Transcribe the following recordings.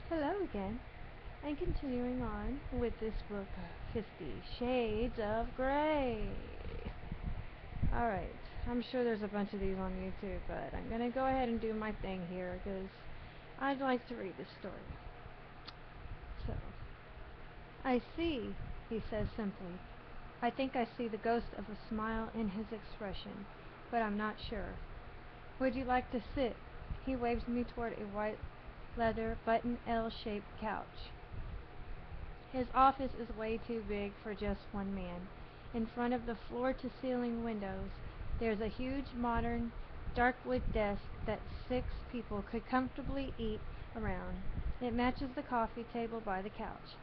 Hello again, and continuing on with this book, 50 Shades of Grey. Alright, I'm sure there's a bunch of these on YouTube, but I'm gonna go ahead and do my thing here because I'd like to read this story. So, I see, he says simply. I think I see the ghost of a smile in his expression, but I'm not sure. Would you like to sit? He waves me toward a white leather button L-shaped couch. His office is way too big for just one man. In front of the floor-to-ceiling windows, there's a huge modern dark wood desk that 6 people could comfortably eat around. It matches the coffee table by the couch.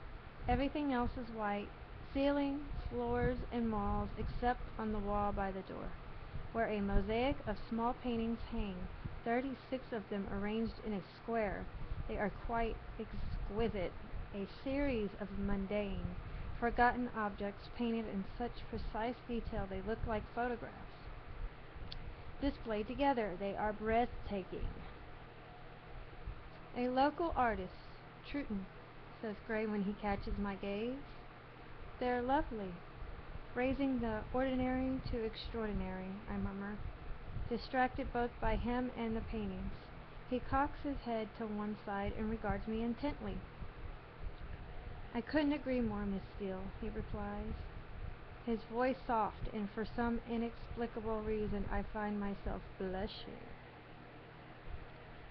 Everything else is white, ceiling, floors, and walls except on the wall by the door, where a mosaic of small paintings hang, 36 of them arranged in a square. They are quite exquisite, a series of mundane, forgotten objects painted in such precise detail they look like photographs. Displayed together, they are breathtaking. A local artist, Truton, says Gray when he catches my gaze. They're lovely, raising the ordinary to extraordinary, I murmur, distracted both by him and the paintings. He cocks his head to one side and regards me intently. I couldn't agree more, Miss Steele, he replies, his voice soft, and for some inexplicable reason I find myself blushing.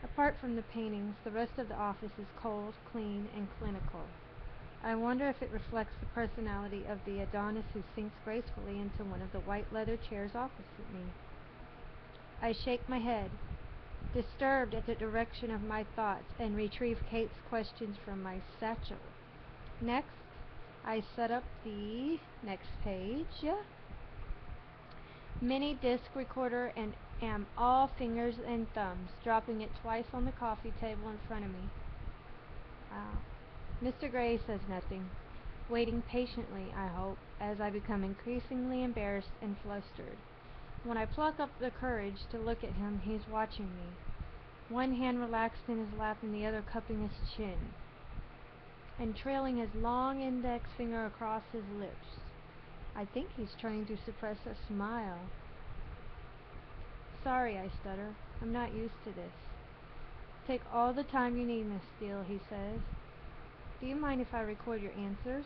Apart from the paintings, the rest of the office is cold, clean, and clinical. I wonder if it reflects the personality of the Adonis who sinks gracefully into one of the white leather chairs opposite me. I shake my head, disturbed at the direction of my thoughts, and retrieve Kate's questions from my satchel. Next, I set up the next page, mini disc recorder, and am all fingers and thumbs, dropping it twice on the coffee table in front of me. Wow. Mr. Gray says nothing, waiting patiently, I hope, as I become increasingly embarrassed and flustered. When I pluck up the courage to look at him, he's watching me, one hand relaxed in his lap and the other cupping his chin, and trailing his long index finger across his lips. I think he's trying to suppress a smile. Sorry, I stutter. I'm not used to this. Take all the time you need, Miss Steele, he says. Do you mind if I record your answers?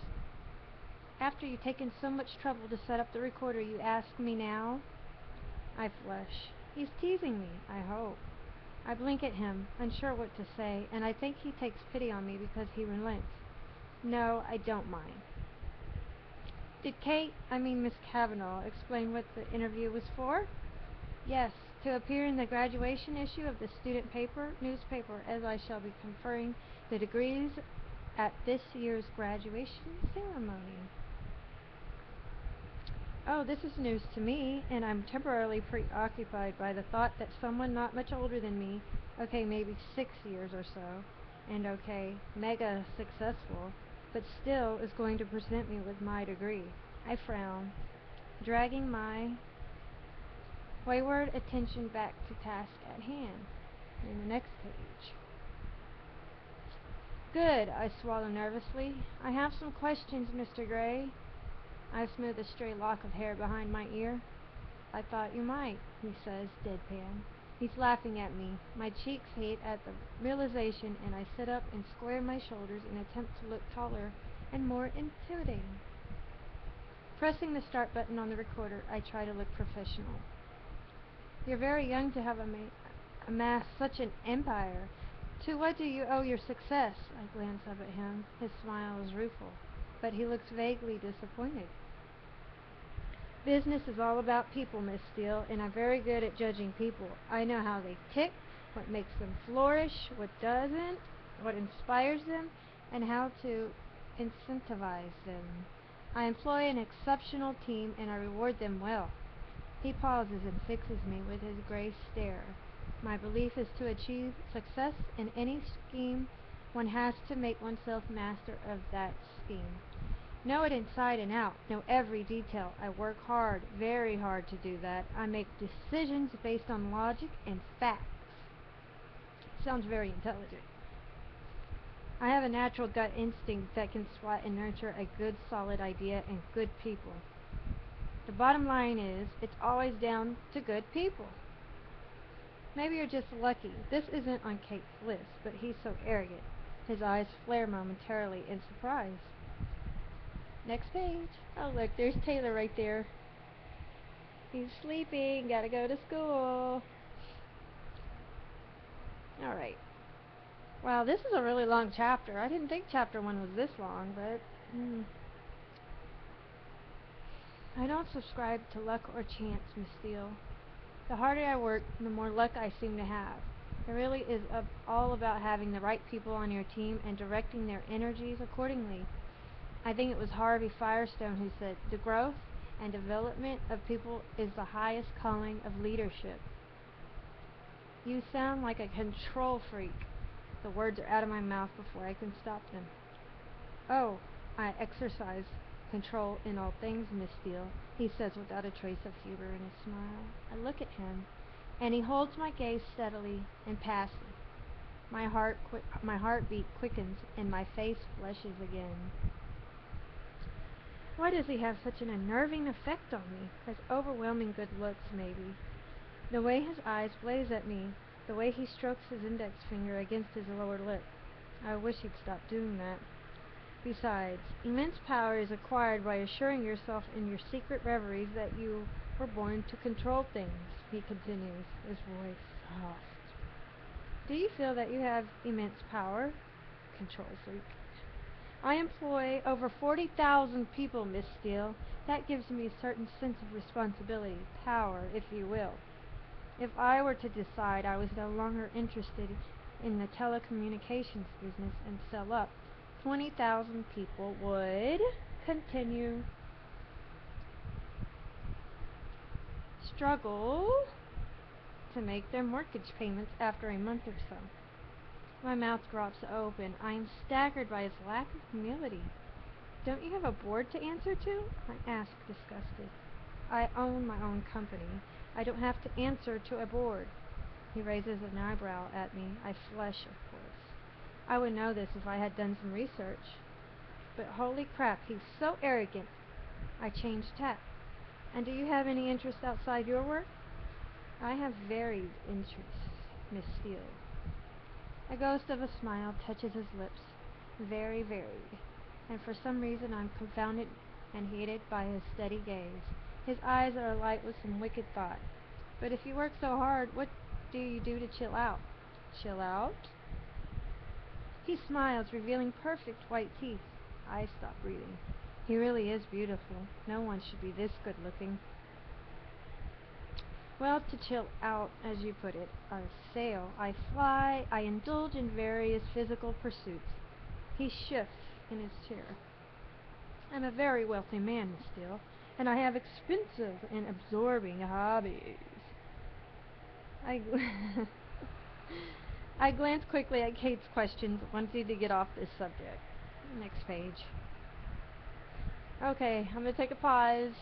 After you've taken so much trouble to set up the recorder, you ask me now? I flush. He's teasing me, I hope. I blink at him, unsure what to say, and I think he takes pity on me because he relents. No, I don't mind. Did Miss Cavanaugh, explain what the interview was for? Yes, to appear in the graduation issue of the student newspaper, as I shall be conferring the degrees at this year's graduation ceremony. Oh, this is news to me, and I'm temporarily preoccupied by the thought that someone not much older than me, okay, maybe 6 years or so, and okay, mega successful, but still is going to present me with my degree. I frown, dragging my wayward attention back to task at hand. In the next page. Good, I swallow nervously. I have some questions, Mr. Gray. I smooth a stray lock of hair behind my ear. I thought you might, he says, deadpan. He's laughing at me. My cheeks heat at the realization, and I sit up and square my shoulders in an attempt to look taller and more intimidating. Pressing the start button on the recorder, I try to look professional. You're very young to have amassed such an empire. To what do you owe your success? I glance up at him. His smile is rueful, but he looks vaguely disappointed. Business is all about people, Miss Steele, and I'm very good at judging people. I know how they tick, what makes them flourish, what doesn't, what inspires them, and how to incentivize them. I employ an exceptional team, and I reward them well. He pauses and fixes me with his gray stare. My belief is to achieve success in any scheme, one has to make oneself master of that scheme. Know it inside and out, know every detail. I work hard, very hard to do that. I make decisions based on logic and facts. Sounds very intelligent. I have a natural gut instinct that can spot and nurture a good, solid idea and good people. The bottom line is, it's always down to good people. Maybe you're just lucky. This isn't on Kate's list, but he's so arrogant. His eyes flare momentarily in surprise. Next page. Oh, look, there's Taylor right there. He's sleeping. Gotta go to school. Alright. Wow, this is a really long chapter. I didn't think chapter 1 was this long, but... I don't subscribe to luck or chance, Miss Steele. The harder I work, the more luck I seem to have. It really is all about having the right people on your team and directing their energies accordingly. I think it was Harvey Firestone who said, the growth and development of people is the highest calling of leadership. You sound like a control freak. The words are out of my mouth before I can stop them. Oh, I exercise control in all things, Miss Steele, he says without a trace of humor in his smile. I look at him, and he holds my gaze steadily and passive. My heartbeat quickens, and my face flushes again. Why does he have such an unnerving effect on me? His overwhelming good looks, maybe. The way his eyes blaze at me, the way he strokes his index finger against his lower lip. I wish he'd stop doing that. Besides, immense power is acquired by assuring yourself in your secret reveries that you were born to control things, he continues, his voice soft. Do you feel that you have immense power? Control freak. I employ over 40,000 people, Miss Steele. That gives me a certain sense of responsibility, power, if you will. If I were to decide I was no longer interested in the telecommunications business and sell up, 20,000 people would continue struggle to make their mortgage payments after a month or so. My mouth drops open. I am staggered by his lack of humility. Don't you have a board to answer to? I ask, disgusted. I own my own company. I don't have to answer to a board. He raises an eyebrow at me. I flush, of course. I would know this if I had done some research. But holy crap, he's so arrogant. I change tack. And do you have any interest outside your work? I have varied interests, Miss Steele. A ghost of a smile touches his lips. Very varied. And for some reason I'm confounded and hated by his steady gaze. His eyes are alight with some wicked thought. But if you work so hard, what do you do to chill out? Chill out? He smiles, revealing perfect white teeth. I stop breathing. He really is beautiful. No one should be this good looking. Well, to chill out, as you put it, I sail, I fly, I indulge in various physical pursuits. He shifts in his chair. I'm a very wealthy man, Miss Steele, and I have expensive and absorbing hobbies. I glance quickly at Kate's questions, wanting to get off this subject. Next page. Okay, I'm going to take a pause.